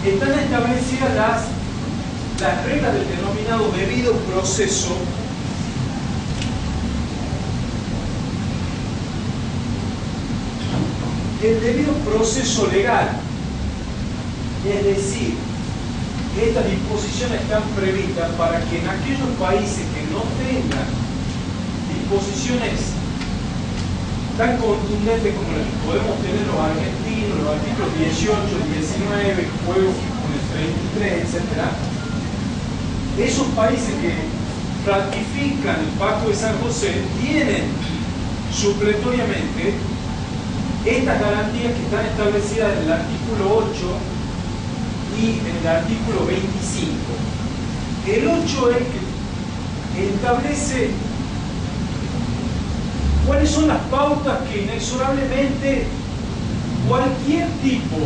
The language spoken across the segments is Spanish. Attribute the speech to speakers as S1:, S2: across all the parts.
S1: están establecidas las reglas del denominado debido proceso el debido proceso legal. Es decir, estas disposiciones están previstas para que en aquellos países que no tengan disposiciones tan contundentes como las que podemos tener los argentinos, los artículos 18, 19, juego con el 33, etc. Esos países que ratifican el Pacto de San José tienen supletoriamente estas garantías que están establecidas en el artículo 8 y en el artículo 25. El 8 es que establece cuáles son las pautas que inexorablemente cualquier tipo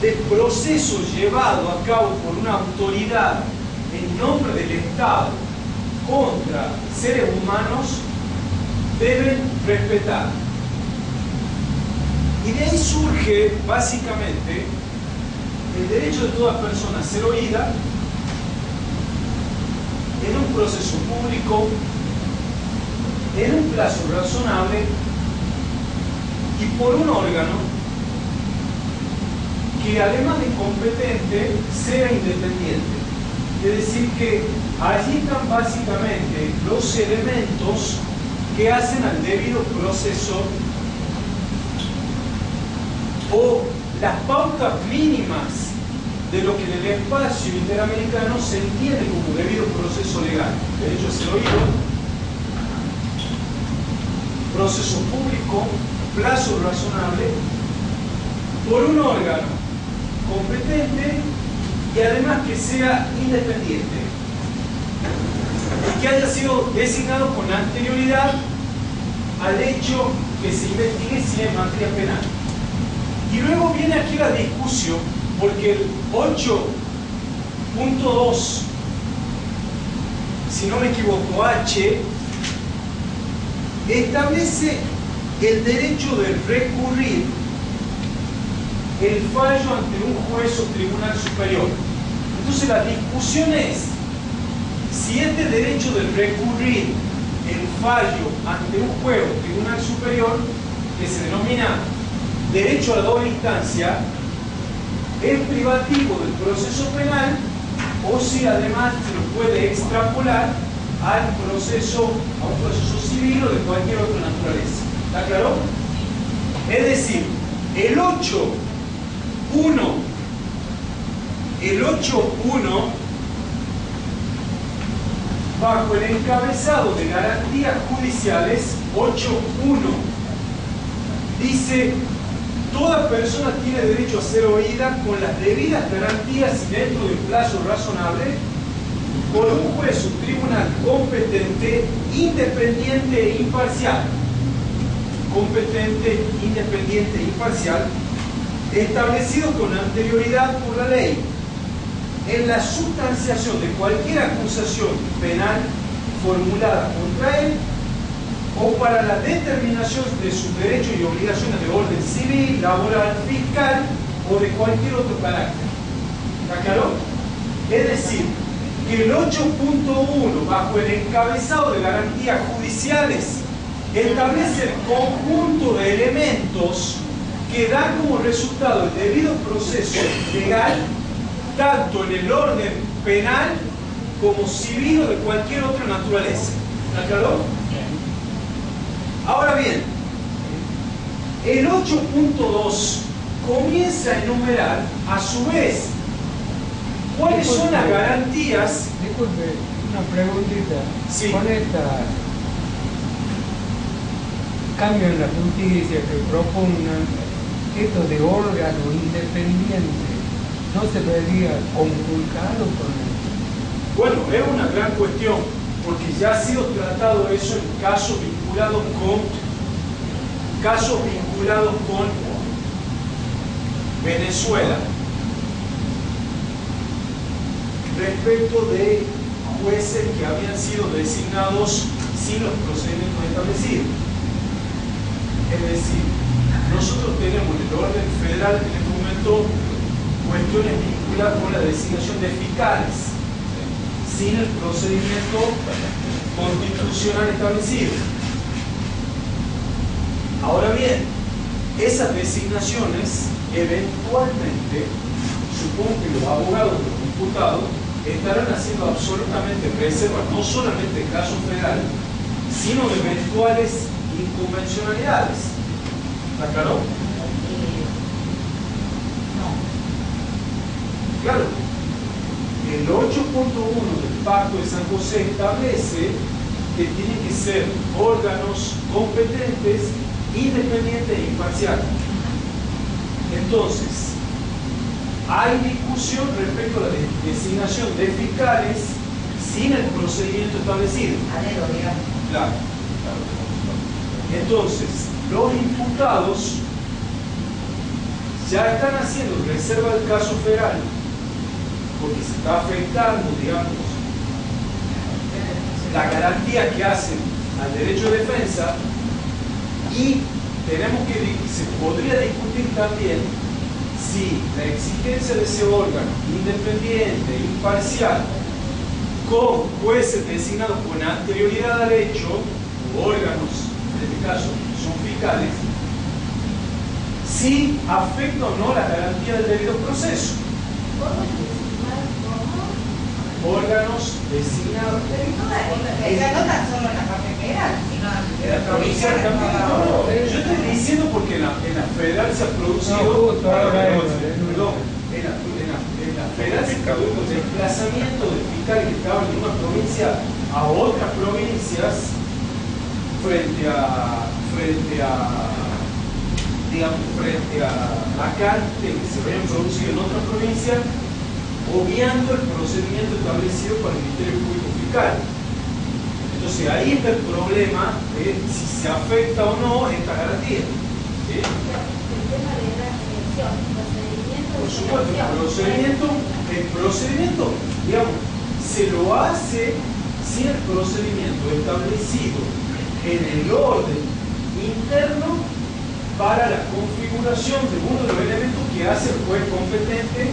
S1: de proceso llevado a cabo por una autoridad en nombre del Estado contra seres humanos deben respetar. Y de ahí surge básicamente el derecho de toda persona a ser oída en un proceso público, en un plazo razonable y por un órgano que además de competente sea independiente. Es decir, que allí están básicamente los elementos que hacen al debido proceso o las pautas mínimas de lo que en el espacio interamericano se entiende como debido proceso legal. Derecho a ser oído, proceso público, plazo razonable, por un órgano competente y además que sea independiente y que haya sido designado con anterioridad al hecho que se investigue si es materia penal. Y luego viene aquí la discusión, porque el 8.2, si no me equivoco, H, establece el derecho de recurrir el fallo ante un juez o tribunal superior. Entonces la discusión es si este derecho de recurrir el fallo ante un juez o tribunal superior, que se denomina derecho a la doble instancia, es privativo del proceso penal o si además se lo puede extrapolar a un proceso civil o de cualquier otra naturaleza. ¿Está claro? Es decir, el 8.1 bajo el encabezado de garantías judiciales 8.1 dice: toda persona tiene derecho a ser oída con las debidas garantías y dentro de un plazo razonable por un juez o tribunal competente, independiente e imparcial. Competente, independiente e imparcial, establecido con anterioridad por la ley, en la sustanciación de cualquier acusación penal formulada contra él o para la determinación de sus derechos y obligaciones de orden civil, laboral, fiscal o de cualquier otro carácter. ¿Está claro? Es decir, que el 8.1 bajo el encabezado de garantías judiciales establece el conjunto de elementos que dan como resultado el debido proceso legal tanto en el orden penal como civil o de cualquier otra naturaleza. ¿Está claro? Ahora bien, el 8.2 comienza a enumerar a su vez cuáles son las garantías.
S2: Disculpe, una preguntita.
S1: Sí.
S2: Con esta cambio en la justicia que propongan, esto de órgano independiente, ¿no se vería conculcado con esto?
S1: Bueno, es una gran cuestión, porque ya ha sido tratado eso en casos vinculados con Venezuela, respecto de jueces que habían sido designados sin los procedimientos establecidos. Es decir, nosotros tenemos tenemos en el orden federal en este momento cuestiones vinculadas con la designación de fiscales, sin el procedimiento constitucional establecido. Ahora bien, esas designaciones eventualmente, supongo que los abogados de los diputados estarán haciendo absolutamente reservas, no solamente en caso federal, sino de eventuales inconvencionalidades. ¿Está claro?
S3: No.
S1: Claro. El 8.1 del Pacto de San José establece que tienen que ser órganos competentes, independientes e imparciales. Entonces, hay discusión respecto a la designación de fiscales sin el procedimiento establecido. Claro. Entonces, los imputados ya están haciendo reserva del caso federal porque se está afectando, digamos, la garantía que hacen al derecho de defensa, y se podría discutir también si la existencia de ese órgano independiente, imparcial, con jueces designados con anterioridad al hecho, o órganos, en este caso son fiscales, si afecta o no la garantía del debido proceso. Órganos designados.
S3: No tan solo en la parte federal, sino en la provincia.
S1: Yo estoy diciendo porque en la federal se ha producido. En la federal se produjo el desplazamiento de fiscales que estaban de una provincia a otras provincias frente a vacantes que se habían producido en otra provincia, obviando el procedimiento establecido por el Ministerio Público Fiscal. Entonces ahí está el problema de si se afecta o no esta garantía. ¿Sí?
S4: El tema de la elección, procedimiento.
S1: Por supuesto, el procedimiento, digamos, se lo hace sin el procedimiento establecido en el orden interno para la configuración de uno de los elementos que hace el juez competente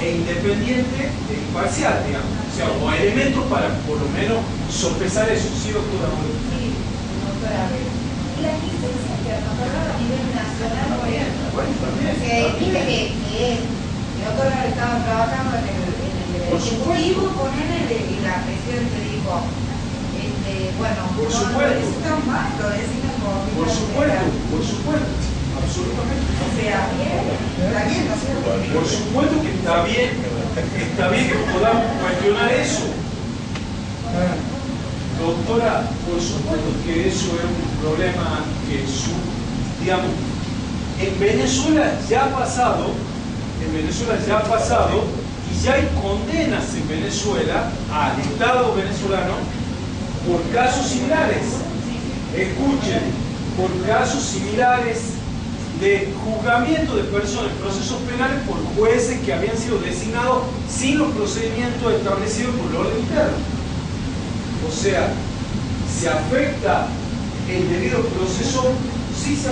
S1: e independiente e imparcial, digamos. O sea, o elementos para por lo menos sopesar eso. ¿Sí, doctora?
S4: Sí, doctora. Y las licencias que otorgaron a nivel nacional, por ejemplo.
S1: Bueno, también.
S4: Que dice que nosotros estamos trabajando en el Ejecutivo, ponerle y la presión que dijo, bueno,
S1: por
S4: no
S1: supuesto.
S4: lo necesitan más, lo necesitan
S1: Por supuesto, absolutamente.
S4: O sea, está bien, ¿no es cierto?
S1: Por supuesto que está bien que podamos cuestionar eso. Doctora, por supuesto que eso es un problema que digamos, en Venezuela ya ha pasado, y ya hay condenas en Venezuela al Estado venezolano por casos similares. Escuchen, por casos similares de juzgamiento de personas en procesos penales por jueces que habían sido designados sin los procedimientos establecidos por el orden interno. O sea, ¿se afecta el debido proceso? Sí se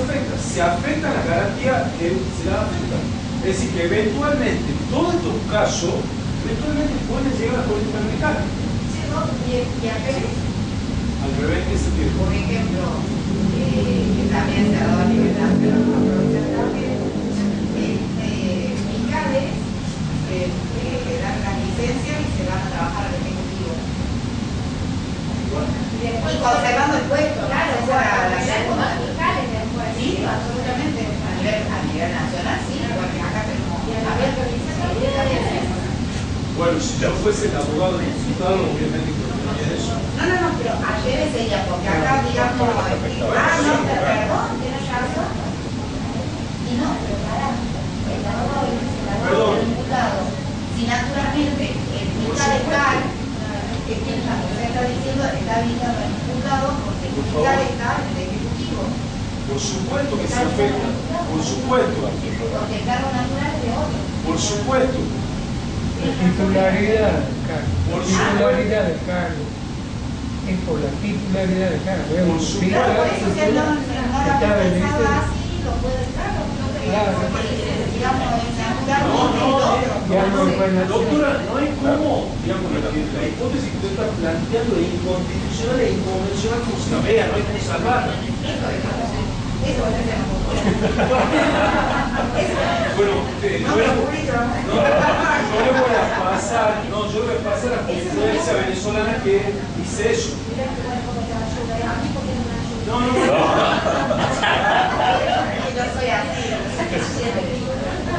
S1: afecta la garantía que se la afecta. Es decir, que eventualmente, todos estos casos, eventualmente pueden llegar a la política americana.
S4: Sí, ¿no? Y al revés.
S1: Al revés, ¿qué sentido?
S3: Por ejemplo, que también se ha dado a nivel nacional, la provincia también, fiscales que dan las licencias y se van a trabajar al Ejecutivo. Y conservando el puesto,
S4: Claro,
S3: o sea, la
S4: como
S3: segunda.
S4: fiscales después.
S3: Sí, absolutamente. A nivel nacional, sí, porque acá tenemos.
S4: Y a nivel provincial.
S1: Bueno, si yo fuese el abogado del diputado, obviamente que no haría eso.
S3: No, pero ayer es ella, porque acá digamos, no, pero perdón, tienes razón. Y no, pero pará, el abogado del diputado, si naturalmente el fiscal está, que tiene la que está diciendo, está habilitado al diputado, porque el fiscal está en el Ejecutivo.
S1: Por supuesto que se afecta, por supuesto,
S3: Porque el cargo natural es de otro.
S1: por supuesto.
S2: La titularidad del cargo.
S1: Por
S2: Titularidad del cargo. Es por la titularidad del cargo.
S1: Por supuesto.
S3: Claro, por eso si él no lo ha
S2: Está
S3: pensado
S2: bien,
S3: así, lo puede, claro. digamos, censurar
S1: No,
S3: uno del otro.
S2: Ya no hay buena-
S1: Doctora, no hay cómo, digamos, la hipótesis que usted está planteando es inconstitucional e inconvencional como se la vea, no hay cómo salvarla.
S3: Eso va a ser
S1: Bueno, yo le voy a pasar, yo le voy a pasar a la jurisprudencia venezolana que dice eso. No.
S3: Yo soy así.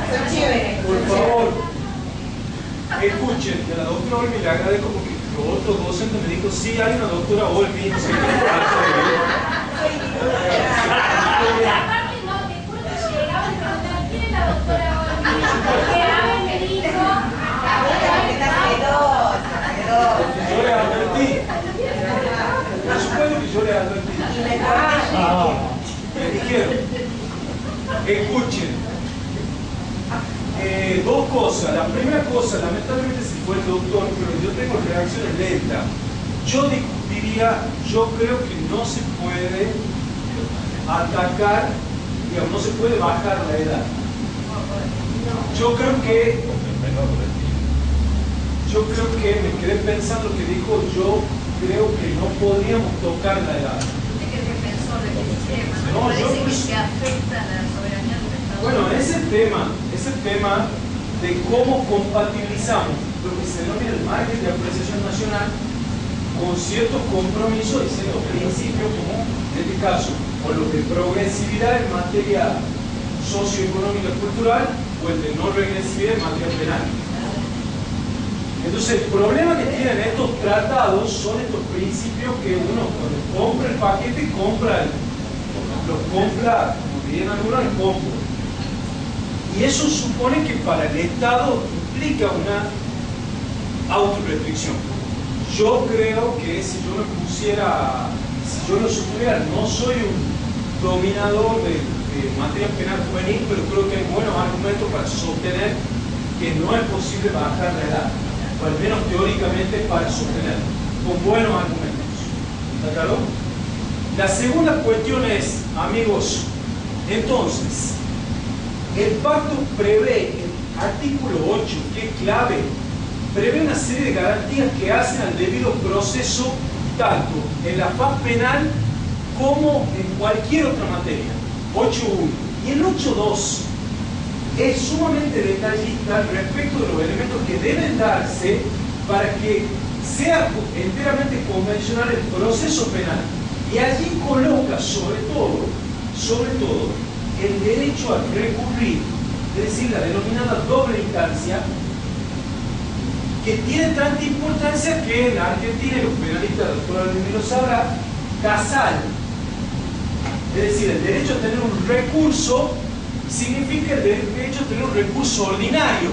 S3: Soy chévere.
S1: Por favor, escuchen, a la doctora Olmi le agradezco porque los otros docentes me dijo, sí, hay una doctora Olmi, no sé qué.
S5: Aparte, no, te juro que llegaba y preguntaba, ¿quién es la doctora Olmi? Que Ave me dijo,
S1: Yo le advertí. Por supuesto que yo le advertí. Me dijeron, escuchen, dos cosas. La primera cosa, lamentablemente se fue el doctor, pero yo tengo reacciones lentas. Yo discutiría, yo creo que no se puede atacar, digamos, no se puede bajar la edad. Yo creo que me quedé pensando que dijo, yo creo que no podríamos tocar la edad. No, yo
S5: que afecta a la soberanía del Estado.
S1: Bueno, ese tema de cómo compatibilizamos lo que se denomina el margen de apreciación nacional con ciertos compromisos y ciertos principios, como en este caso, con los de progresividad en materia socioeconómica y cultural o el de no regresividad en materia penal. Entonces, el problema que tienen estos tratados son estos principios que uno cuando compra el paquete, los compra, como dirían algunos, el combo. Y eso supone que para el Estado implica una autorrestricción. Yo creo que si yo lo supiera, no soy un dominador de materia penal juvenil, pero creo que hay buenos argumentos para sostener que no es posible bajar la edad, o al menos teóricamente para sostenerlo, con buenos argumentos. ¿Está claro? La segunda cuestión es, amigos, entonces, el pacto prevé, el artículo 8, que es clave, prevé una serie de garantías que hacen al debido proceso tanto en la faz penal como en cualquier otra materia. 8.1. Y el 8.2 es sumamente detallista respecto de los elementos que deben darse para que sea enteramente convencional el proceso penal. Y allí coloca sobre todo el derecho a recurrir, es decir, la denominada doble instancia, que tiene tanta importancia que en Argentina, y los penalistas, la doctora Alvini lo sabrá, casal, es decir, el derecho a tener un recurso significa el derecho a tener un recurso ordinario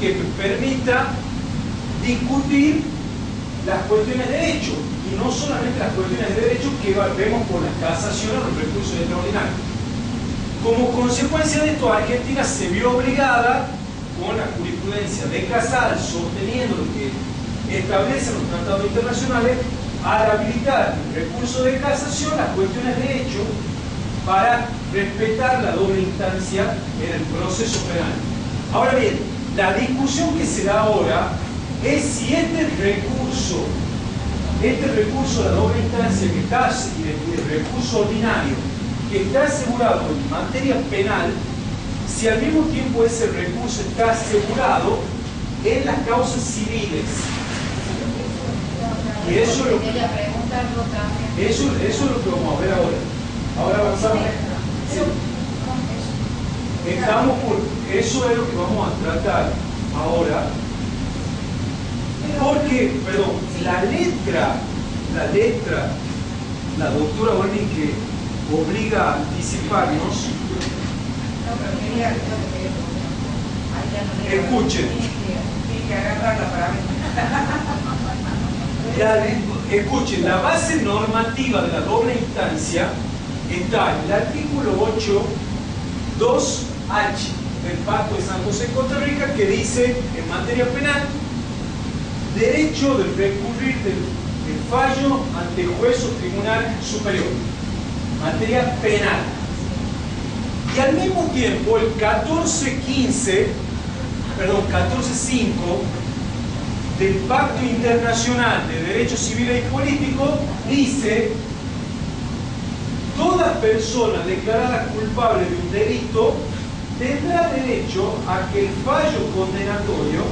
S1: que permita discutir las cuestiones de derecho y no solamente las cuestiones de derecho que vemos por las casaciones o los recursos extraordinarios. Como consecuencia de esto, Argentina se vio obligada, con la jurisprudencia de Casal, sosteniendo lo que establecen los tratados internacionales, a habilitar el recurso de casación, las cuestiones de hecho, para respetar la doble instancia en el proceso penal. Ahora bien, la discusión que se da ahora es si este recurso de la doble instancia que está, el recurso ordinario, que está asegurado en materia penal, si al mismo tiempo ese recurso está asegurado en las causas civiles. Y eso es lo que vamos a ver ahora. Ahora avanzamos. Sí. Eso es lo que vamos a tratar ahora. Porque, perdón, la doctora Olmi, que obliga a anticiparnos. Escuchen. Escuchen, la base normativa de la doble instancia está en el artículo 8.2h del Pacto de San José, Costa Rica, que dice en materia penal, derecho de recurrir del fallo ante juez o tribunal superior. Materia penal. Y al mismo tiempo, el 14.5 del Pacto Internacional de Derechos Civiles y Políticos dice: toda persona declarada culpable de un delito tendrá derecho a que el fallo condenatorio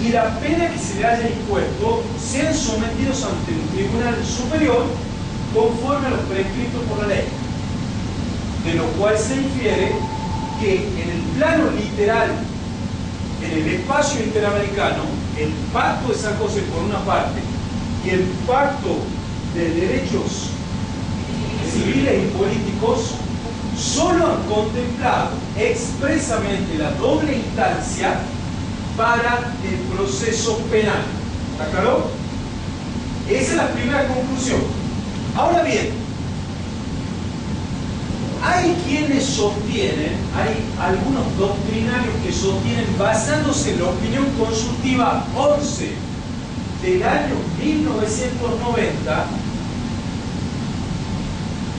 S1: y la pena que se le haya impuesto sean sometidos ante un tribunal superior conforme a los prescritos por la ley. De lo cual se infiere que en el plano literal, en el espacio interamericano, el Pacto de San José por una parte y el Pacto de Derechos Civiles y Políticos solo han contemplado expresamente la doble instancia para el proceso penal. ¿Está claro? Esa es la primera conclusión. Ahora bien, hay quienes sostienen, hay algunos doctrinarios que sostienen, basándose en la opinión consultiva 11 del año 1990,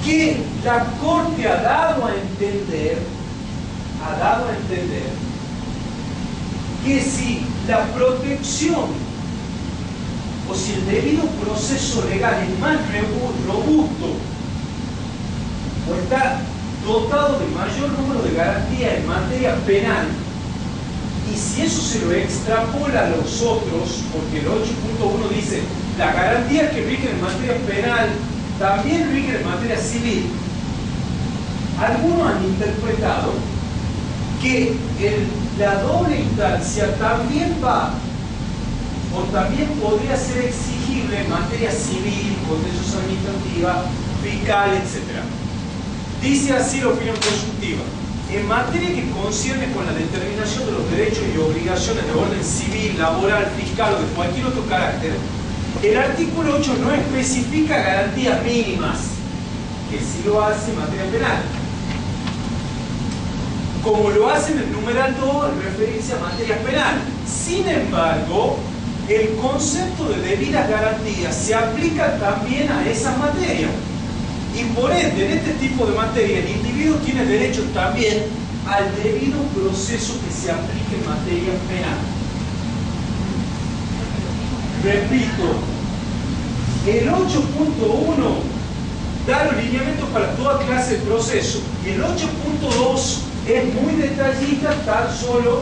S1: que la Corte ha dado a entender que si la protección o si el debido proceso legal es más robusto o está dotado de mayor número de garantías en materia penal, y si eso se lo extrapola a los otros, porque el 8.1 dice las garantías que rigen en materia penal también rigen en materia civil, algunos han interpretado que la doble instancia también va o también podría ser exigible en materia civil, contencioso administrativa, fiscal, etc. Dice así la opinión consultiva: en materia que concierne con la determinación de los derechos y obligaciones de orden civil, laboral, fiscal o de cualquier otro carácter, el artículo 8 no especifica garantías mínimas, que sí lo hace en materia penal, como lo hace en el numeral 2 en referencia a materia penal. Sin embargo, el concepto de debidas garantías se aplica también a esas materias. Y por ende, en este tipo de materia, el individuo tiene derecho también al debido proceso que se aplique en materia penal. Repito, el 8.1 da los lineamientos para toda clase de proceso, y el 8.2 es muy detallista tan solo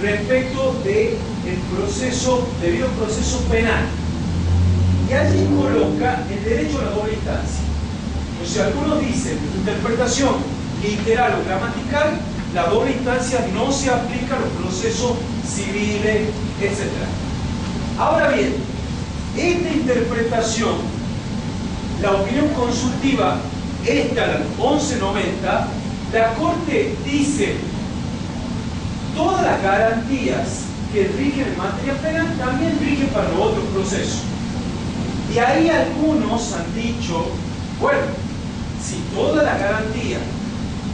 S1: respecto del proceso, debido proceso penal. Y allí coloca el derecho a la doble instancia. O sea, algunos dicen, en interpretación literal o gramatical, la doble instancia no se aplica a los procesos civiles, etc. Ahora bien, esta interpretación, la opinión consultiva, esta, la 1190, la Corte dice: todas las garantías que rigen en materia penal también rigen para los otros procesos. Y ahí algunos han dicho, bueno, si todas las garantías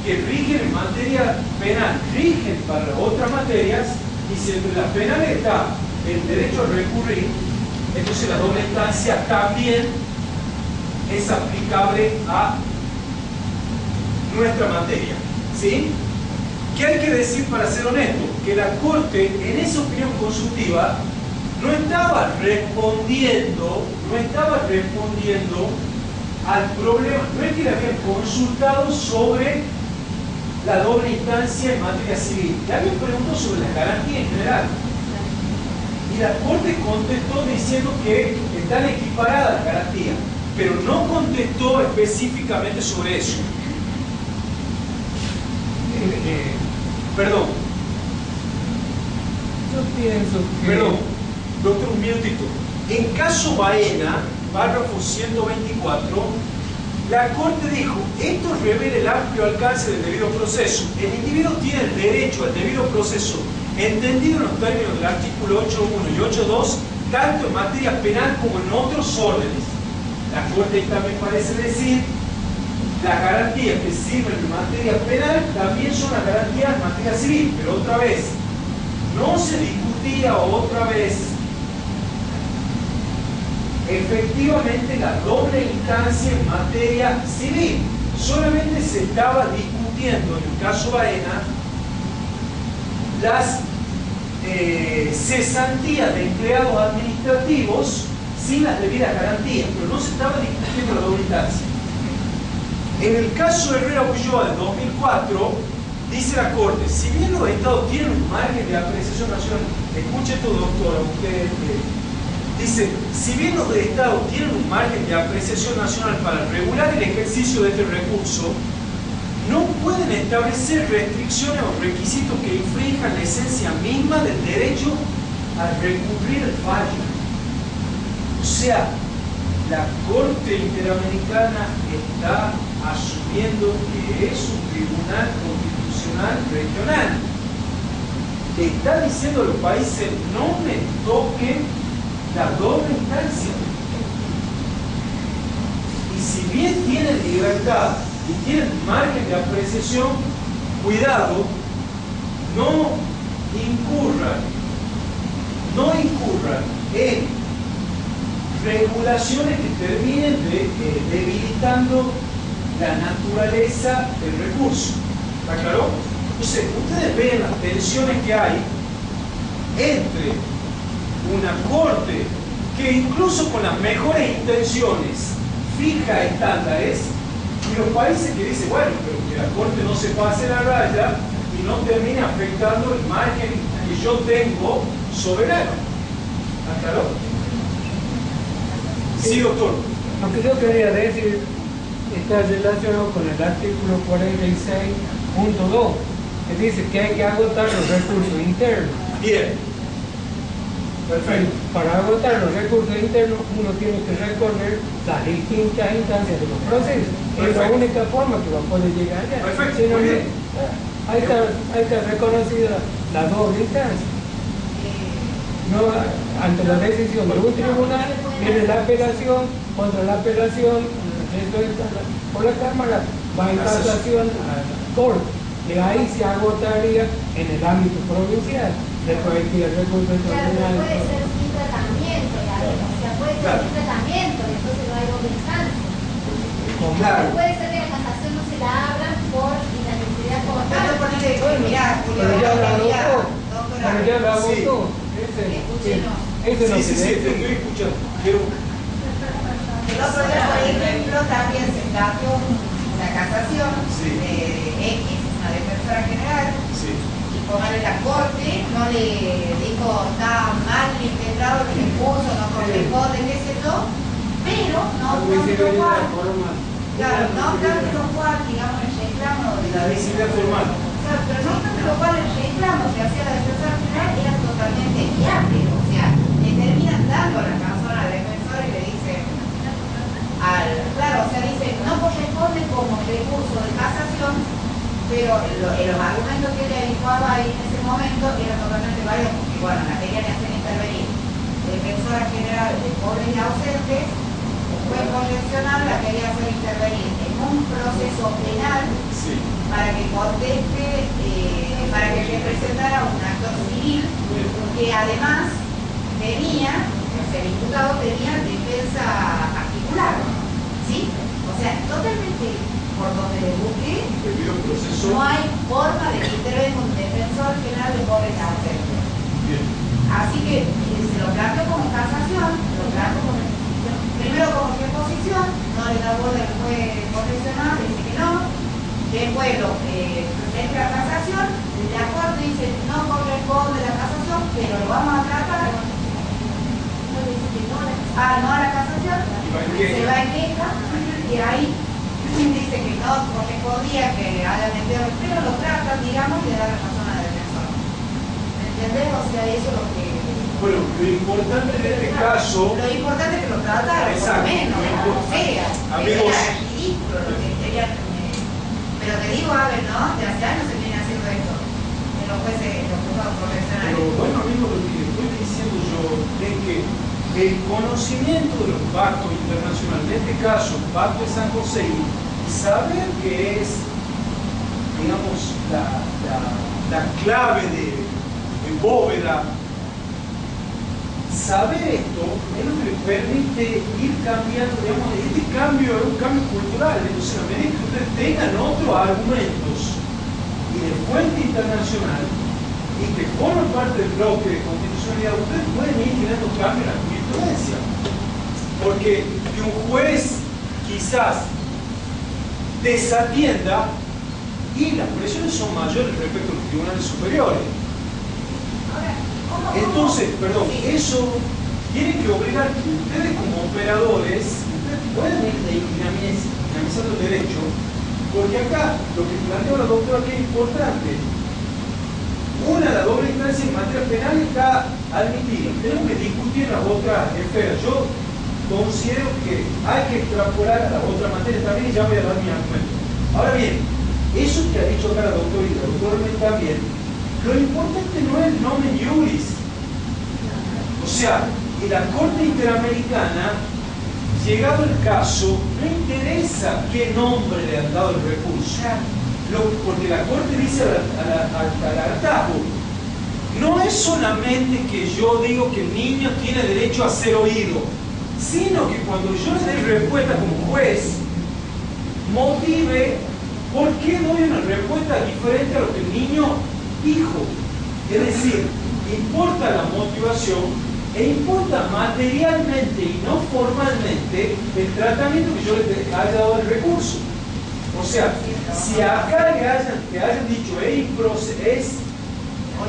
S1: que rigen en materia penal rigen para las otras materias, y si entre las penales está el derecho a recurrir, entonces la doble instancia también es aplicable a nuestra materia. ¿Sí? ¿Qué hay que decir para ser honesto? Que la Corte, en esa opinión consultiva, no estaba respondiendo al problema, no es que le habían consultado sobre la doble instancia en materia civil, le habían preguntado sobre las garantías en general. Y la Corte contestó diciendo que están equiparadas las garantías, pero no contestó específicamente sobre eso. Perdón.
S2: Yo pienso que...
S1: Perdón, doctor, un minutito. En caso Baena, párrafo 124, la Corte dijo: esto revela el amplio alcance del debido proceso. El individuo tiene el derecho al debido proceso, entendido en los términos del artículo 8.1 y 8.2, tanto en materia penal como en otros órdenes. La Corte también parece decir: las garantías que sirven en materia penal también son las garantías en materia civil. Pero otra vez, no se discutía otra vez efectivamente la doble instancia en materia civil. Solamente se estaba discutiendo discutiendo en el caso Baena las cesantías de empleados administrativos sin las debidas garantías, pero no se estaba discutiendo la doble instancia. En el caso Herrera Ulloa del 2004, dice la Corte, si bien los estados tienen un margen de apreciación nacional, escuche esto, doctora, usted dice, si bien los estados tienen un margen de apreciación nacional para regular el ejercicio de este recurso, no pueden establecer restricciones o requisitos que infrinjan la esencia misma del derecho a recurrir el fallo. O sea, la Corte Interamericana está asumiendo que es un tribunal constitucional regional. Le está diciendo a los países, no me toquen la doble instancia. Y si bien tienen libertad y tienen margen de apreciación, cuidado, no incurran en regulaciones que terminen debilitando la naturaleza del recurso. ¿Está claro? Entonces, ustedes ven las tensiones que hay entre una corte que incluso con las mejores intenciones fija estándares y los países que dicen, bueno, pero que la corte no se pase la raya y no termine afectando el margen que yo tengo soberano. ¿Está claro? Sí, doctor.
S2: Lo que yo quería decir está relacionado con el artículo 46.2, que dice que hay que agotar los recursos internos.
S1: Bien. Perfecto.
S2: Para agotar los recursos internos uno tiene que recorrer las distintas instancias de los procesos. Es la única forma que va a poder llegar allá.
S1: Perfecto.
S2: Si no,
S1: Muy bien.
S2: ahí está reconocida la doble instancia. No, ante la decisión de un tribunal viene la apelación, contra la apelación por la Cámara va en casación a la Corte. Y ahí se agotaría en el ámbito provincial. Después hay que ir al recurso extraordinario.
S5: Claro, puede ser un tratamiento, o sea, puede ser un tratamiento y entonces no hay doble instancia.
S1: Claro.
S5: Puede ser que la casación no se la abran por inadmisibilidad como
S4: Pero
S5: tal.
S4: ponerle, mirá, Julio,
S2: Pero ya la
S4: doctora,
S2: agotó.
S4: escúchenos.
S2: Eso no
S1: Sí,
S2: se
S1: te
S2: dice.
S1: estoy escuchando. Quiero...
S4: El otro día, por ejemplo, también se cambió una casación
S1: Sí.
S4: de X, una defensora general,
S1: Sí.
S4: y ponerle la corte, no le dijo, está mal integrado el recurso, no corresponde, qué sé yo, pero no obstante lo cual, claro, no obstante lo cual, digamos, el reclamo de
S1: La visibilidad formal.
S4: Claro, pero no obstante lo cual el reclamo que hacía la defensora general era totalmente viable, o sea, le terminan dando a la persona al defensor y le dice, claro, o sea, dice, no corresponde como recurso de casación, pero los argumentos que ella habituaba ahí en ese momento eran totalmente válidos porque, bueno, la querían hacer intervenir defensora general de pobres y ausentes, el juez convencional la quería hacer intervenir en un proceso penal
S1: Sí.
S4: para que conteste, para que representara un actor civil que además tenía, el imputado tenía defensa particular, ¿sí? O sea, totalmente por donde le busqué,
S1: Debido al proceso.
S4: no hay forma de que intervenga un defensor general de pobres y ausentes.
S1: Bien.
S4: Así que se lo planteó como casación, lo planteó como, primero como reposición, no le da bola el juez convencional, dice que no. Después entra a casación, la Corte dice no corresponde la casación, pero lo vamos a tratar. No dice que no, no a la casación, se va en queja, y ahí dice que no correspondía que haya metido, pero lo tratan, digamos, y le da la razón a la defensora. ¿Me entendés? O sea, eso es lo que...
S1: Bueno, lo importante en este caso.
S4: Lo importante es que lo trataron, por lo menos, o sea,
S1: amigos,
S4: era ridículo lo que querían. Pero te digo, a ver, ¿no? De hace años se viene haciendo esto. En los jueces, los juzgados profesionales.
S1: Pero bueno, amigo, lo que estoy diciendo yo es que el conocimiento de los pactos internacionales, en este caso el Pacto de San José, y saber que es, digamos, la clave de bóveda saber esto es lo que le permite ir cambiando, digamos, este cambio es un cambio cultural. Entonces, a medida que ustedes tengan otros argumentos y de fuente internacional y que forman parte del bloque de constitucionalidad, ustedes pueden ir generando cambios en la jurisprudencia. Porque que un juez quizás desatienda y las presiones son mayores respecto a los tribunales superiores. Entonces, perdón, eso tiene que obligar que ustedes como operadores, ustedes pueden ir dinamizando el derecho, porque acá lo que planteó la doctora que es importante, la doble instancia en materia penal está admitida, tenemos que discutir las otras esferas. Yo considero que hay que extrapolar a las otras materias también y ya voy a dar mi argumento. Ahora bien, eso que ha dicho acá la doctora y la doctora también, lo importante no es el nomen iuris. O sea, en la Corte Interamericana, llegado el caso, no interesa qué nombre le han dado el recurso. Porque la Corte dice al hartazgo, no es solamente que yo digo que el niño tiene derecho a ser oído, sino que cuando yo le doy respuesta como juez, motive por qué doy una respuesta diferente a lo que el niño dijo. Es decir, importa la motivación e importa materialmente y no formalmente el tratamiento que yo le haya dado el recurso. O sea, si acá le hayan dicho es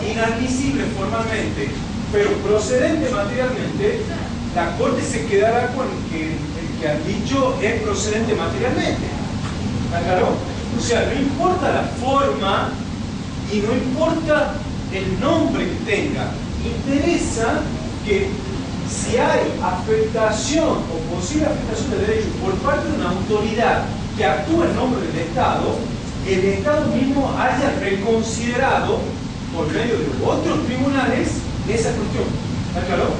S1: inadmisible formalmente, pero procedente materialmente, la Corte se quedará con que el que han dicho es procedente materialmente. ¿Aclaró? O sea, no importa la forma y no importa el nombre que tenga. Interesa que si hay afectación o posible afectación de derechos por parte de una autoridad que actúa en nombre del Estado, el Estado mismo haya reconsiderado por medio de otros tribunales esa cuestión. ¿Está claro?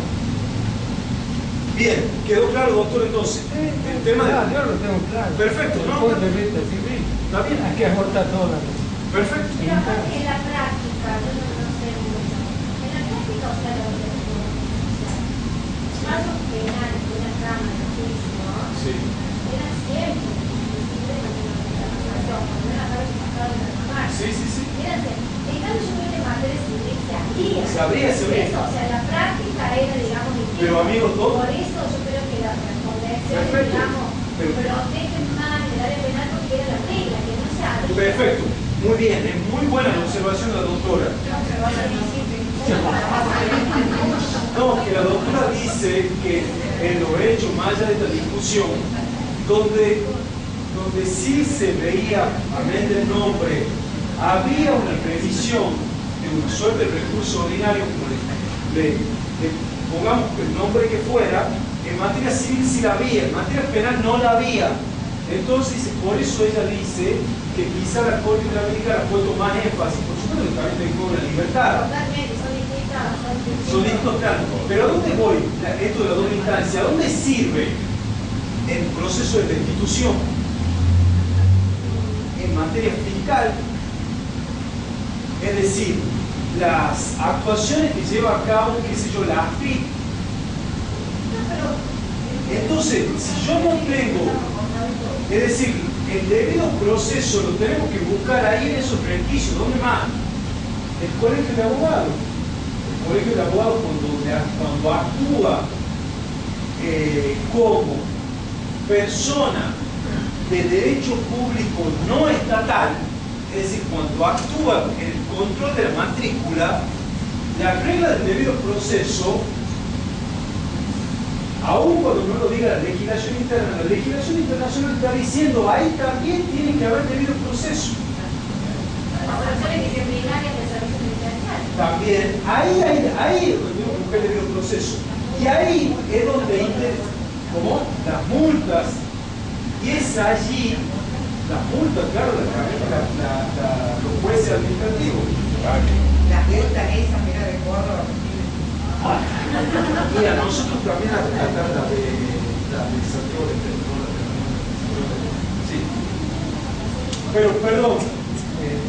S1: Bien, ¿quedó claro, doctor, entonces? El tema de...
S2: Yo lo tengo claro.
S1: Perfecto, ¿no?
S2: Punto de vista civil.
S1: Está bien.
S2: Hay que aportar todas las cosas.
S1: Perfecto.
S5: Pero aparte en la práctica, yo no sé mucho. En la práctica, o sea, los casos penales de una trama de juicio,
S1: Sí.
S5: eran siempre, inclusive cuando era la pasado de la mamá.
S1: Sí.
S5: Eran siempre. En cambio, yo creo que en materia civil se habría.
S1: Se habría.
S5: Eso, o sea, la práctica era, digamos, distinta.
S1: Pero, amigo, todo.
S5: Por eso yo creo que la convención,
S1: Perfecto.
S5: digamos,
S1: Pero-
S5: protegen más en el área penal porque era la regla, que no se habría.
S1: Perfecto. Muy bien, es muy buena la observación de la doctora. No, que la doctora dice que en los hechos, más allá de esta discusión, donde sí se veía, amén del nombre, había una previsión de una suerte de recurso ordinario, como pongamos el nombre que fuera, en materia civil sí la había, en materia penal no la había. Entonces, por eso ella dice que quizá la Corte Interamericana ha puesto más énfasis, por supuesto que también tengo la libertad.
S5: Totalmente, son distintas.
S1: Son distintos planos. Pero ¿a dónde voy? Esto de la doble instancia, ¿a dónde sirve el proceso de restitución? En materia fiscal, es decir, las actuaciones que lleva a cabo, qué sé yo, la AFIP. Entonces, si yo no tengo, es decir, el debido proceso lo tenemos que buscar ahí en esos requisitos. ¿Dónde más? El colegio de abogados. El colegio de abogados cuando actúa como persona de derecho público no estatal, es decir, cuando actúa en el control de la matrícula, la regla del debido proceso, aún cuando no lo diga la legislación interna, la legislación internacional está diciendo ahí también tiene que haber debido proceso.
S5: Las acciones disciplinarias del servicio penitenciario.
S1: También, ahí es donde tenemos que buscar el debido proceso. Y ahí es donde como las multas, y es allí, las multas, claro, los jueces administrativos.
S4: Las multas esas, mira, de Córdoba.
S1: Mira, nosotros también acá la de Santiago de sí. Pero, perdón,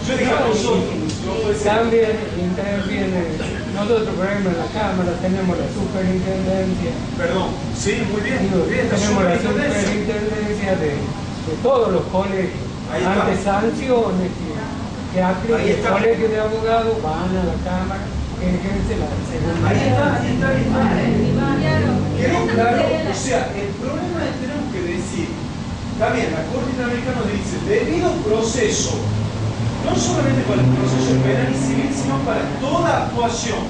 S1: yo dije a nosotros, no puede ser.
S2: También interviene Nosotros, por ejemplo, en la Cámara tenemos la superintendencia.
S1: Perdón, sí, muy bien,
S2: Digo,
S1: muy bien.
S2: tenemos la superintendencia de todos los colegios.
S1: Ahí está.
S2: Ante sanciones que aplican
S1: Ahí
S2: el
S1: está.
S2: colegio de abogados, van a la Cámara, que ejerce la segunda.
S1: Ahí está, ahí está, ahí está. Quedó claro, o sea, el problema es que tenemos que decir, está bien, la Corte Interamericana nos dice, debido proceso, no solamente para el proceso penal y civil, sino para toda actuación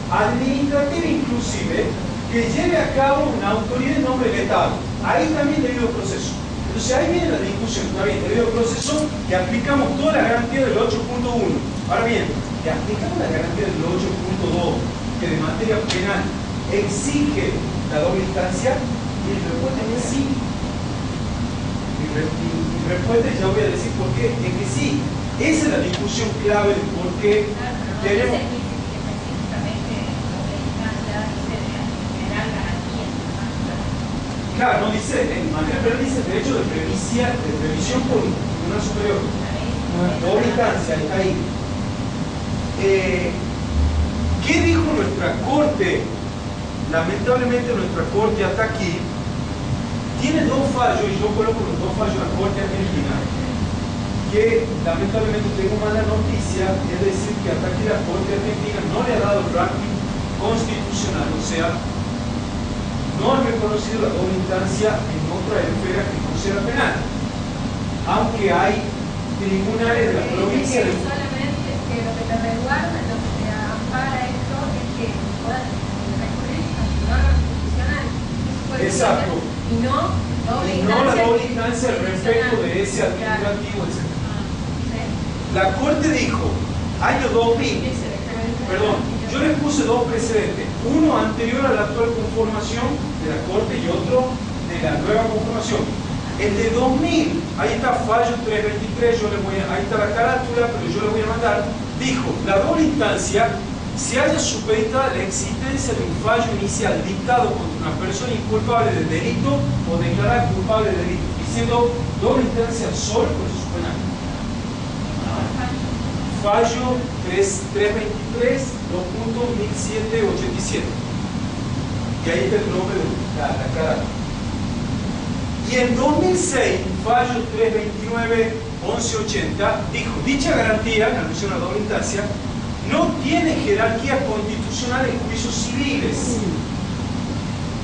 S1: administrativa inclusive, que lleve a cabo una autoridad en nombre del Estado. Ahí también debido proceso. Entonces ahí viene la discusión, está bien, debido proceso, que aplicamos toda la garantía del 8.1. Ahora bien, que aplicamos la garantía del 8.2, que de materia penal exige la doble instancia, y el respuesta es sí. Mi respuesta, ya voy a decir por qué, es que sí. Esa es la discusión clave de por qué tenemos... Claro, no dice, en materia penal dice derecho de previsión por un tribunal superior. Doble instancia, está ahí. ¿Qué dijo nuestra Corte? Lamentablemente nuestra Corte hasta aquí tiene dos fallos, y yo coloco los dos fallos de la Corte Argentina, que lamentablemente tengo mala noticia, es decir, que hasta aquí la Corte Argentina no le ha dado el ranking constitucional, o sea, no ha reconocido la doble instancia en otra esfera que no sea penal, aunque hay tribunales de la provincia de...
S5: Solamente que lo que te resguarda, lo que te ampara esto es que puedas recurrir al Tribunal Constitucional.
S1: Exacto.
S5: Y no
S1: la doble instancia respecto de ese administrativo, etc. La Corte dijo, año 2000, perdón, yo les puse dos precedentes, uno anterior a la actual conformación de la Corte y otro de la nueva conformación. El de 2000, ahí está fallo 323, ahí está la carátula, pero yo le voy a mandar, dijo, la doble instancia se haya supeditada la existencia de un fallo inicial dictado contra una persona inculpable del delito o declarada culpable del delito, diciendo doble instancia solo por proceso penal. Fallo 323, 2.1787. Y ahí está el nombre de la carátula. Y en 2006, fallo 329, 1180, dijo, dicha garantía, en alusión a la doble instancia, no tiene jerarquía constitucional en juicios civiles,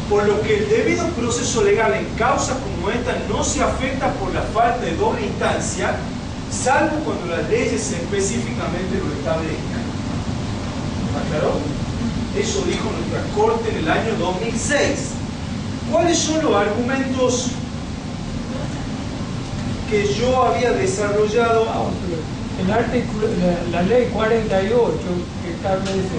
S1: por lo que el debido proceso legal en causas como esta no se afecta por la falta de doble instancia, salvo cuando las leyes específicamente lo establezcan. ¿Aclaró? Eso dijo nuestra Corte en el año 2006. ¿Cuáles son los argumentos que yo había desarrollado?
S2: El artículo, la ley 48 que establece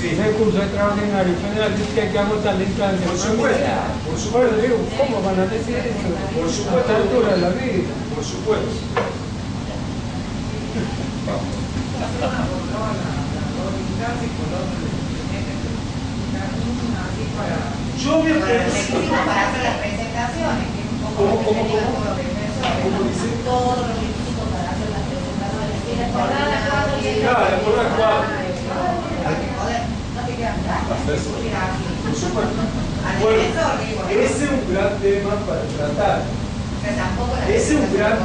S2: el recurso extraordinario federal dice que hay que agotar la instancia.
S1: Por supuesto, por supuesto.
S2: Digo, ¿cómo van a decir eso?
S1: Por supuesto.
S2: A esta altura de la vida.
S1: Por supuesto. Yo voy a
S4: requisitos para hacer las presentaciones, que es un poco lo que tenía todos los defensores.
S1: ¿Cómo dice?
S4: Todos los requisitos para hacer las presentaciones. Tiene
S1: Claro, la acordada cuadro.
S4: No te quedan gracias.
S1: Por supuesto.
S4: Al
S1: Bueno,
S4: defensor, digo.
S1: ese es un gran tema para tratar. Ese es un gran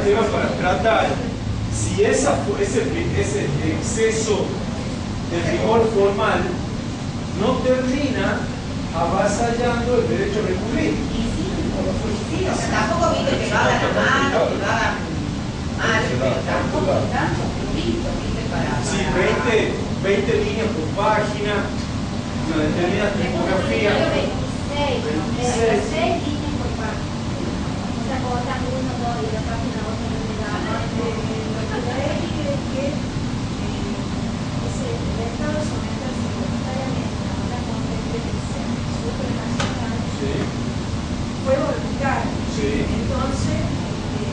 S1: tema para tratar. Si ese exceso de rigor formal no termina avasallando el derecho a recurrir.
S4: Sí, o sea, tampoco viste que lo hagan a mano, que lo hagan mal, pero tampoco tanto purito, viste, para...
S1: Sí, 20 líneas por página, una determinada tipografía.
S5: 26 líneas por página. O sea, como está uno, dos y la página otra no me da. Lo que le dije es que el Estado someterse voluntariamente a una competencia supranacional fue voluntario. Entonces,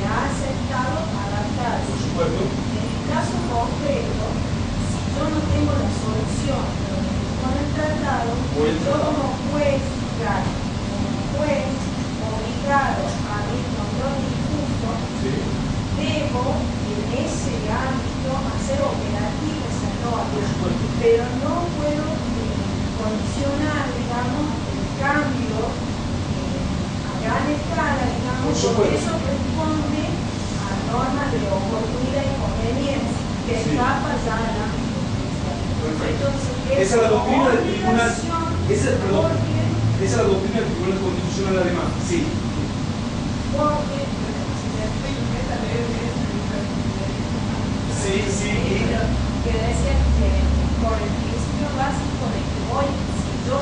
S5: ha aceptado adaptarse.
S1: Por supuesto.
S5: En el caso concreto, si yo no tengo la solución con el tratado, yo como juez, obligado a mi control injusto, debo en ese ámbito hacer operativa esa norma. pero no puedo condicionar, digamos, el cambio a gran escala, digamos, porque eso responde a normas de oportunidad y conveniencia que escapa ya a la entonces,
S1: esa es la doctrina del tribunal. Esa es la doctrina del Tribunal Constitucional Alemán. Sí. Sí.
S5: Que decía que por el principio básico de que hoy, si yo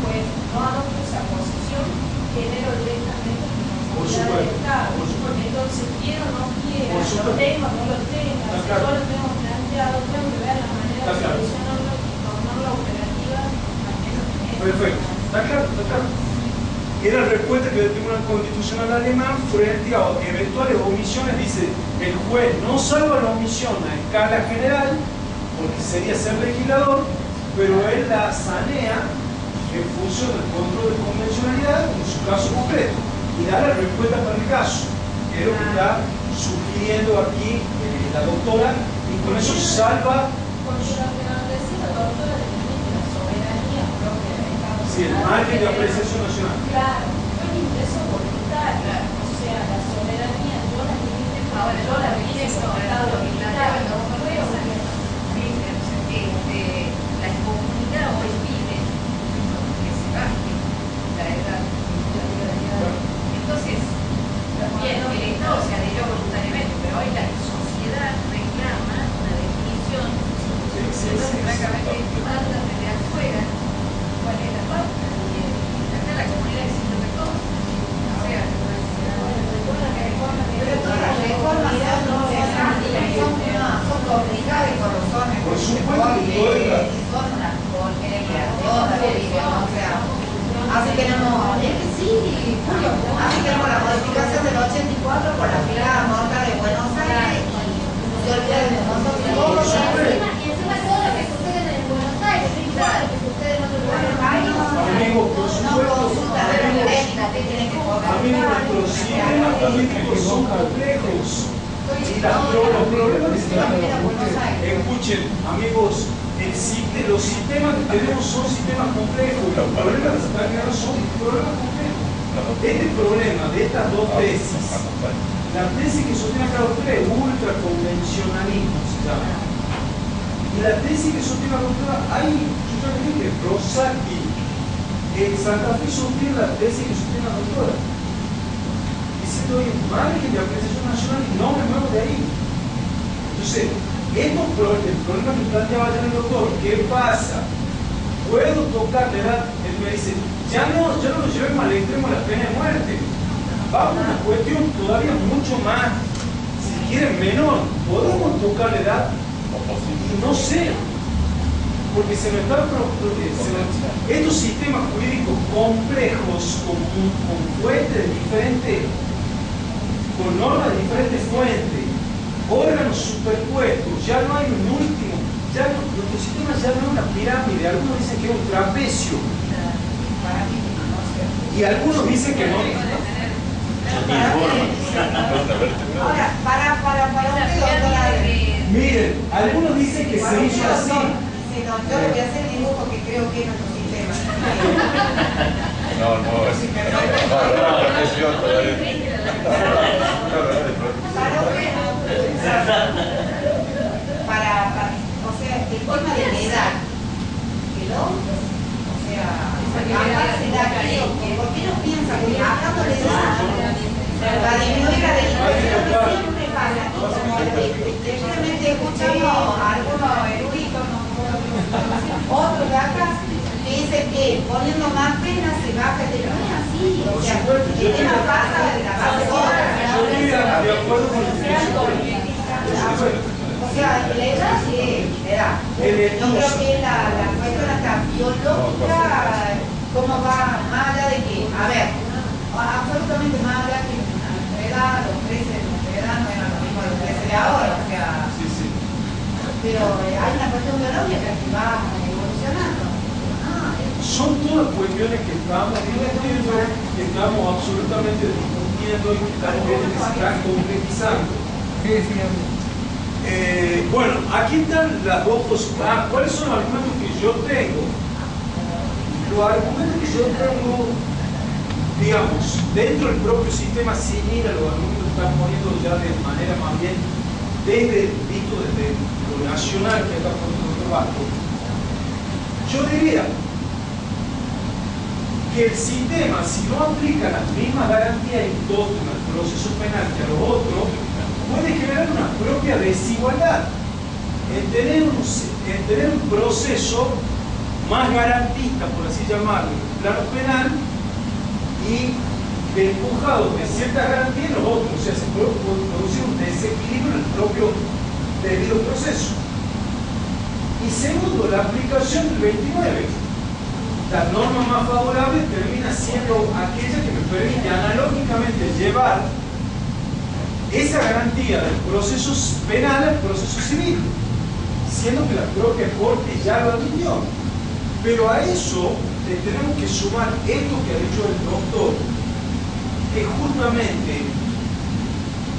S5: pues, no adopto esa posición, genero directamente responsabilidad del Estado. Entonces, quiero o no quiero, lo tengo o no lo tengo, si yo lo tengo planteado, tengo que ver la manera de solucionarlo y tomar la operativa al menos en eso.
S1: Perfecto. Está claro. Era la respuesta que el Tribunal Constitucional Alemán frente a eventuales omisiones dice: el juez no salva la omisión a escala general, porque sería ser legislador, pero él la sanea en función del control de convencionalidad en su caso concreto y da la respuesta para el caso, que es lo que está sugiriendo aquí la doctora, y con eso salva. Sí, el margen de apreciación nacional.
S5: Claro, fue un ingreso voluntario, o sea, la soberanía yo la vine, ahora yo la vine Estado voluntario, no fue
S4: la comunidad hoy pide que se baje la edad. Entonces, bien, el Estado se adhirió voluntariamente, pero hoy la sociedad reclama una definición. Entonces, francamente, manda desde afuera cuál es la pauta. Y acá la comunidad existe de todo. O sea, pero todas las reformas son complicadas y por razones.
S1: Por supuesto que
S4: son una porquería, todas, o sea, así tenemos, es que sí, Julio, así tenemos la modificación del 84 por la fila morta de Buenos Aires y se olvida de nosotros.
S3: Y encima todo lo que sucede en Buenos Aires, no importa lo que sucede en otro lugar del país.
S1: Amigos, por supuesto, nuestros sistemas políticos son complejos. Y los problemas escuchen, amigos, los sistemas que tenemos son sistemas complejos. Los problemas que se están creando son problemas complejos. Este problema de estas dos tesis, la tesis que sostiene acá la doctora es ultraconvencionalismo, se llama. Y la tesis que sostiene la doctora, yo ya le dije, Rosati, en Santa Fe sostiene la tesis que sostiene la doctora. Diciendo, oye, margen de apreciación nacional y no me muevo de ahí. Entonces, el problema que planteaba ayer el doctor, ¿qué pasa? Puedo tocar la edad, él me dice, ya no lo llevemos al extremo de la pena de muerte. Vamos a una cuestión todavía mucho más, si quieren, menor. ¿Podemos tocar la edad? No sé, porque se me está estos sistemas jurídicos complejos con fuentes diferentes, con normas de diferentes fuentes, órganos superpuestos, ya no hay un último, nuestro sistema ya no es una pirámide, algunos dicen que es un trapecio y algunos dicen que no.
S4: Ahora, para
S1: miren, algunos dicen que se hizo así.
S4: Yo le voy a hacer el dibujo que creo que es nuestro sistema. O sea, el tema de la edad, que el hombre, o sea, acá se da creo, ¿por qué no piensa que hablando de edad, la disminuir la delincuencia siempre pasa? Definitivamente escuchamos a algunos eruditos, otros de acá, que dicen que poniendo más penas se baja el delito. No es así, o sea, el tema pasa de la base otra.
S1: De acuerdo con el
S4: O sea, la edad sí, la edad. Yo creo que la cuestión hasta biológica, cómo va más allá de que, a ver, absolutamente más allá que nuestra edad, los 13 de nuestra edad no eran lo mismo los 13 de ahora, o sea, pero hay una cuestión biológica que va evolucionando.
S1: Son todas cuestiones que estamos discutiendo, que estamos absolutamente discutiendo y que estamos viendo que se están complejizando. Bueno, aquí están las dos posibilidades. ¿Cuáles son los argumentos que yo tengo? Los argumentos que yo tengo, digamos, dentro del propio sistema civil, los argumentos que están poniendo ya de manera más bien visto desde lo nacional que está poniendo el trabajo. Yo diría que el sistema, si no aplica las mismas garantías impuestas al proceso penal que a los otros, puede generar una propia desigualdad en tener un proceso más garantista, por así llamarlo, en el plano penal, y despojado de ciertas garantías en los otros. O sea, se puede producir un desequilibrio en el propio debido proceso. Y segundo, la aplicación del 29. La norma más favorable termina siendo aquella que me permite analógicamente llevar esa garantía del proceso penal al proceso civil, siendo que la propia Corte ya lo admitió. Pero a eso le tenemos que sumar esto que ha dicho el doctor, que justamente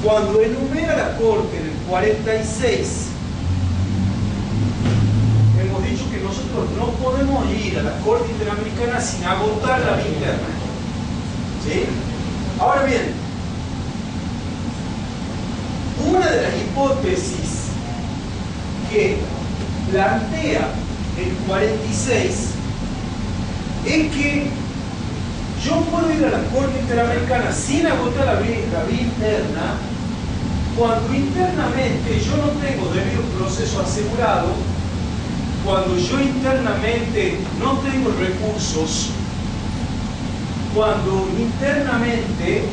S1: cuando enumera la Corte en el 46, hemos dicho que nosotros no podemos ir a la Corte Interamericana sin agotar la vía interna. ¿Sí? Ahora bien, una de las hipótesis que plantea el 46 es que yo puedo ir a la Corte Interamericana sin agotar la vía interna cuando internamente yo no tengo debido proceso asegurado, cuando yo internamente no tengo recursos, cuando internamente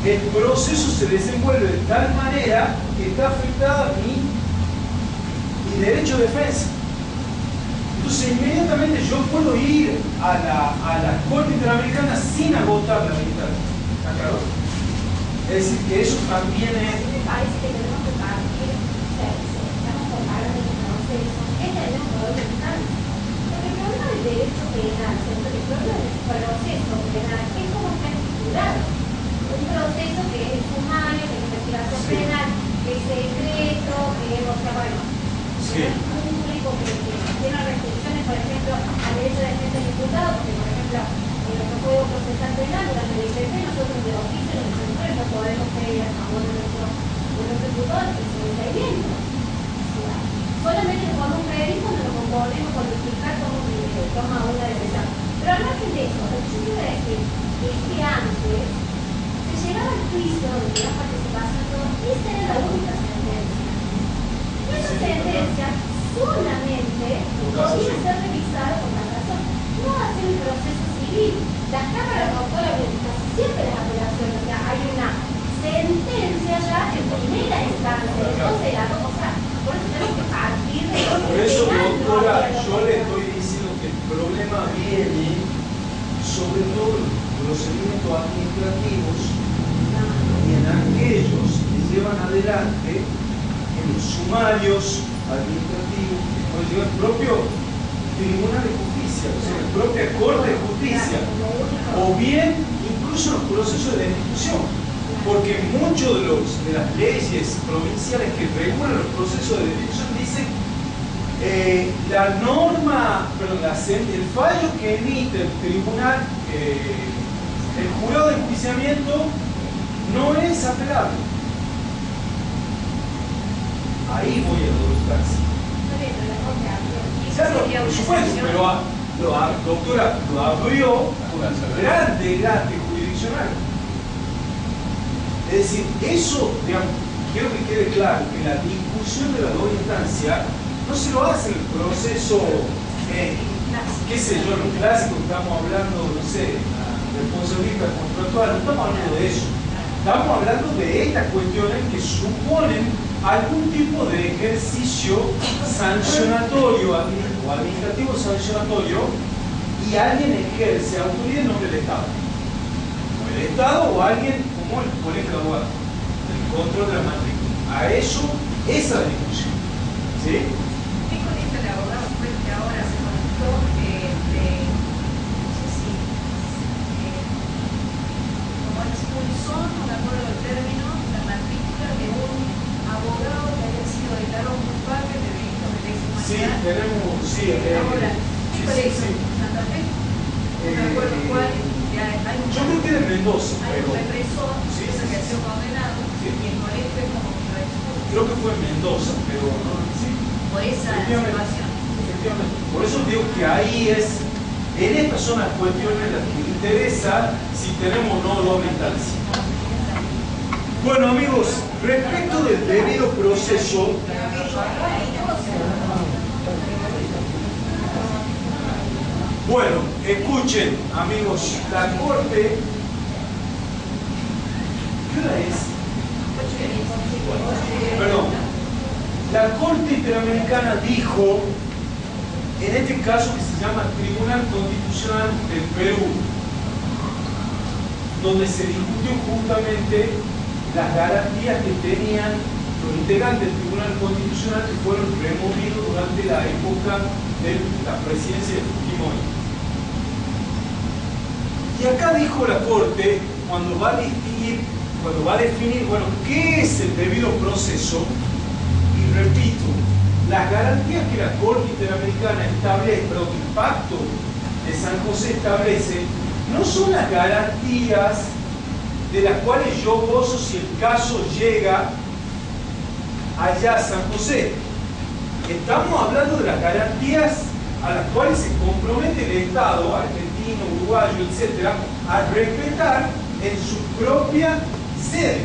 S1: el proceso se desenvuelve de tal manera que está afectada mi derecho de defensa. Entonces inmediatamente yo puedo ir a la Corte Interamericana sin agotar la vía interna. ¿Está claro? Es decir, que eso también es...
S5: Me parece que tenemos que partir, estamos comparando el proceso, es el problema penal. Porque el problema del derecho penal, el problema del proceso penal, es como está estipulado. Un proceso que es sumario, que es investigación penal, que es secreto, que es, o sea, bueno, público, que tiene restricciones, por ejemplo, al derecho de defensa del imputado, porque, por ejemplo, en nuestro Código Procesal Penal, durante el ICP, nosotros de oficio, los defensores, no podemos pedir a favor de nuestro imputado que se está viendo. Solamente le podemos pedir cuando lo componemos, cuando el fiscal toma una decisión. Pero al margen de eso, lo que yo quiero decir es que antes se llegaba al juicio de la participación y esa era la única sentencia. Y esa sentencia solamente podía ser revisada por la razón, no hacer el proceso civil. Las cámaras autoras siempre las apelaciones, o sea, hay una sentencia ya en primera instancia, entonces la cosa, por eso tenemos que partir de lo
S1: Por eso, doctora, yo le estoy diciendo que el problema viene sobre todo en los procedimientos administrativos y en aquellos que llevan adelante en los sumarios administrativos que puede llevar el propio Tribunal de Justicia, o sea, la propia Corte de Justicia, o bien incluso los procesos de destitución, porque muchos de las leyes provinciales que regulan los procesos de destitución dicen la norma, perdón, el fallo que emite el tribunal, el jurado de enjuiciamiento no es apelable. Ahí voy a doble. Claro, por supuesto, pero doctora, lo abrió con un grande jurisdiccional. Es decir, eso, digamos, quiero que quede claro que la discusión de la doble instancia no se lo hace en el proceso, qué sé yo, lo clásico, estamos hablando, no sé, responsabilidad contractual, no estamos hablando de eso. Estamos hablando de estas cuestiones que suponen algún tipo de ejercicio sancionatorio o administrativo sancionatorio y alguien ejerce autoridad en nombre del Estado. O el Estado o alguien como el colegio de abogados, el control de la matrícula. A eso, esa es la discusión. ¿Sí?
S5: ¿Qué colegio de abogados fue el que ahora se conectó no sé si, como expulsó, no me acuerdo el término, la matrícula de un abogado que había sido declarado
S1: Sí, tenemos, sí.
S5: Ahora, ¿qué
S1: Sí,
S5: colegio?
S1: sí.
S5: ¿Santa Fe? No me acuerdo cuál.
S1: Yo creo que de Mendoza,
S5: Hay un
S1: pero
S5: represor
S1: sí,
S5: que se
S1: sí,
S5: ejerció condenado
S1: sí.
S5: y el colegio es como que lo expuso
S1: creo que fue en Mendoza, pero sí,
S5: por esa
S1: efectivamente,
S5: situación.
S1: efectivamente. Por eso digo que ahí es, en estas son las cuestiones las que interesa si tenemos o no doble instancia. Bueno amigos, respecto del debido proceso, bueno, escuchen amigos, la Corte, ¿qué hora es? Perdón, la Corte Interamericana dijo, en este caso que se llama Tribunal Constitucional del Perú, donde se discutió justamente las garantías que tenían los integrantes del Tribunal Constitucional que fueron removidos durante la época de la presidencia de Fujimori. Y acá dijo la Corte, cuando va a distinguir, cuando va a definir, bueno, qué es el debido proceso, y repito, las garantías que la Corte Interamericana establece, pero que el Pacto de San José establece, no son las garantías de las cuales yo gozo si el caso llega allá a San José. Estamos hablando de las garantías a las cuales se compromete el Estado, argentino, uruguayo, etcétera, a respetar en su propia sede.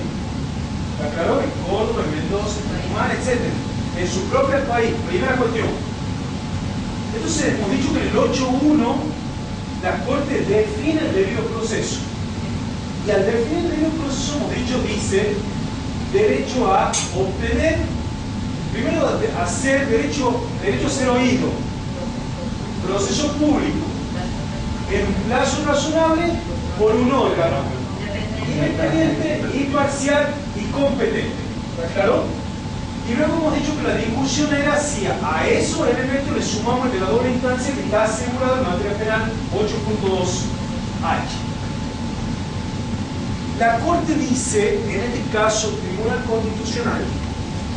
S1: ¿Está claro? En Córdoba, en Mendoza, en Tucumán, etcétera. En su propio país. Primera cuestión. Entonces, hemos dicho que en el 8.1 la Corte define el debido proceso. Y al definir el debido proceso, hemos dicho, dice derecho a obtener, primero a ser derecho a ser oído, proceso público, en un plazo razonable por un órgano independiente, imparcial y competente. ¿Está claro? Y luego hemos dicho que la discusión era si a esos elementos le sumamos el de la doble instancia que está asegurado en materia penal 8.2H. La Corte dice, en este caso, Tribunal Constitucional,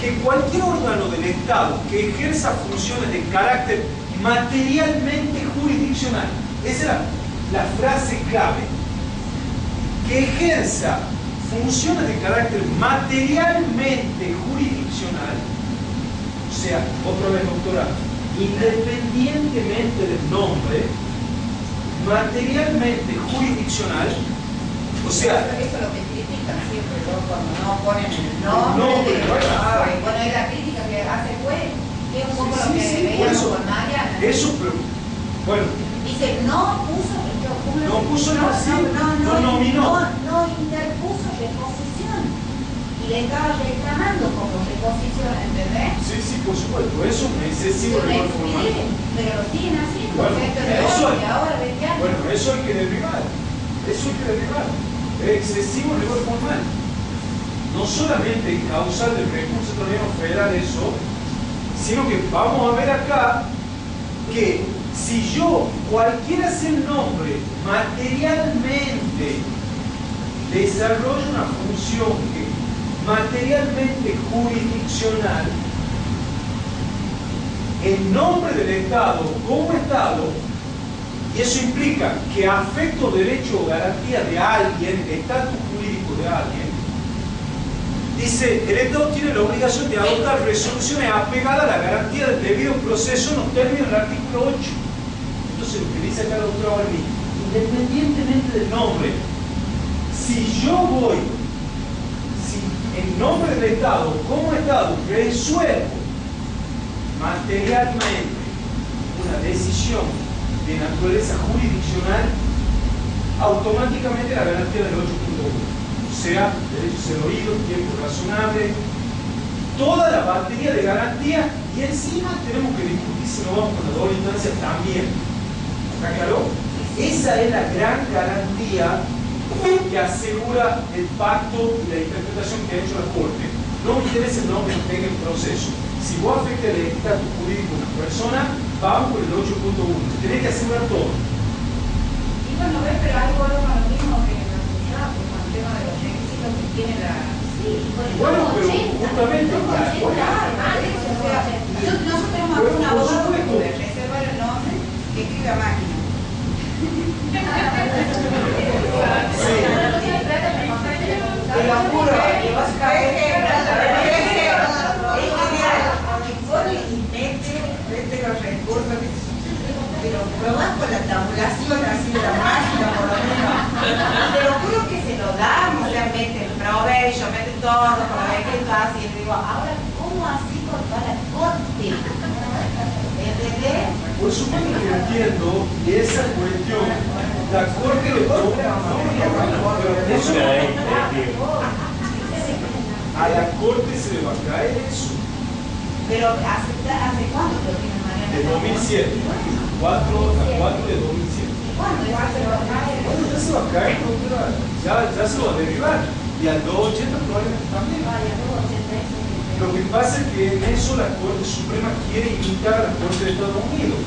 S1: que cualquier órgano del Estado que ejerza funciones de carácter materialmente jurisdiccional, esa es la frase clave, que ejerza funciones de carácter materialmente jurisdiccional, o sea, otra vez doctora, independientemente del nombre, materialmente jurisdiccional, o sea,
S4: eso es lo que critican siempre, ¿no? Cuando no ponen el nombre. Bueno, es la crítica que hace fue, que es un poco lo que veíamos con Mariana.
S1: Eso, pero, bueno.
S4: Dice, no puso,
S1: no puso nada así, no nominó.
S4: No interpuso reposición. Y le estaba reclamando como reposición, ¿entendés?
S1: Sí, sí, por supuesto, eso es excesivo rigor formal.
S4: Pero lo siguen haciendo,
S1: bueno, eso hay que derribar. Eso hay que derribar. Es excesivo rigor formal. No solamente causal del recurso económico federal eso, sino que vamos a ver acá que si yo, cualquiera sea el nombre, materialmente desarrollo una función que materialmente jurisdiccional, en nombre del Estado, como Estado, y eso implica que afecto derecho o garantía de alguien, estatus jurídico de alguien, dice, el Estado tiene la obligación de adoptar resoluciones apegadas a la garantía del debido proceso en los términos del artículo 8. Entonces, lo que dice acá la doctora Barbie, independientemente del nombre, si yo voy, si en nombre del Estado, como Estado, resuelvo materialmente una decisión de naturaleza jurisdiccional, automáticamente la garantía del 8.1. O sea, derecho a ser oído, tiempo razonable, toda la batería de garantías, y encima tenemos que discutir si no vamos con la doble instancia también. ¿Está claro? Esa es la gran garantía que asegura el pacto y la interpretación que ha hecho la Corte. No me interesa el nombre que tenga el proceso. Si vos afectas el estatus jurídico de una persona, vamos por el 8.1. Tenés que asegurar todo.
S4: Y bueno, ves, pero algo lo mismo que en la sociedad, con el tema de los requisitos que tiene la... Sí,
S1: bueno, pero justamente...
S4: Nosotros tenemos alguna voz
S3: Digo, ahora, ¿cómo así con toda la corte? ¿Entendés?
S1: Por supuesto que entiendo y esa cuestión, la corte le toca eso, a la corte se le va a caer eso.
S3: Pero ¿hace cuándo lo tienen Mariana?
S1: De 2007, 4 de 2007.
S3: ¿Cuándo igual se lo va a caer?
S1: Bueno, ya se va a caer, ya se va a derivar. Y al 280 probablemente también.
S3: Vaya, 280.
S1: Lo que pasa es que en eso la Corte Suprema quiere imitar a la Corte de Estados Unidos.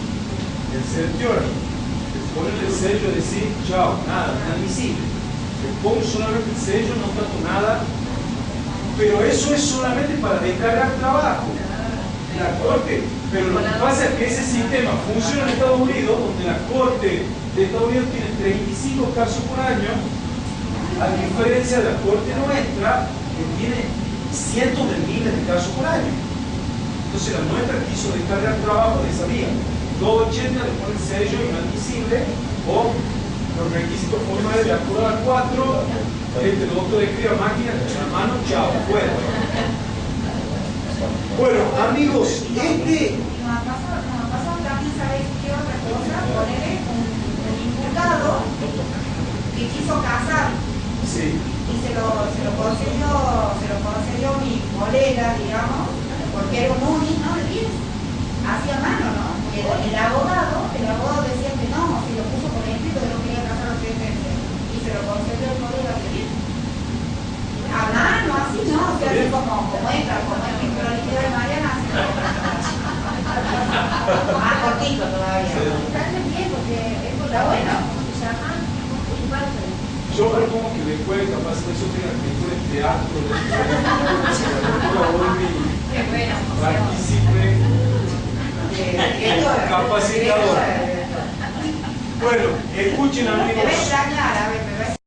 S1: El certiorari. Le ponen el sello y decir, chao, nada, inadmisible. Le pongo solamente el sello, no trato nada. Pero eso es solamente para descargar trabajo. La Corte. Pero lo que pasa es que ese sistema funciona en Estados Unidos, donde la Corte de Estados Unidos tiene 35 casos por año, a diferencia de la Corte nuestra, que tiene cientos de miles de casos por año. Entonces la nuestra quiso descargar trabajo de esa vía. 280 le pone el sello inadmisible o los requisitos formales de acuerdo al 4, el doctor escribe a máquina, la mano, chao, fuera. Bueno, amigos,
S3: Nos ha pasado también, ¿sabes qué otra cosa? Ponerle un imputado que quiso casar.
S1: sí.
S3: Y se lo concedió mi colega, digamos, porque era un UNI, ¿no? De 10. Hacía mano, ¿no? El abogado decía que no, si lo puso por escrito que no quería casar a los 3 meses. Y se lo concedió el colega de 10. A mano, así, ¿no? O sea, así como entra, como el microlíquido de Mariana, así más cortito todavía.
S5: Está bien, porque es por
S3: Está bueno.
S1: Yo propongo que después capaz de eso tenga que ir en teatro,
S3: Qué bueno.
S1: participe, capacitador. Bueno, escuchen amigos.
S3: Te ves extrañar, a ver, me ves.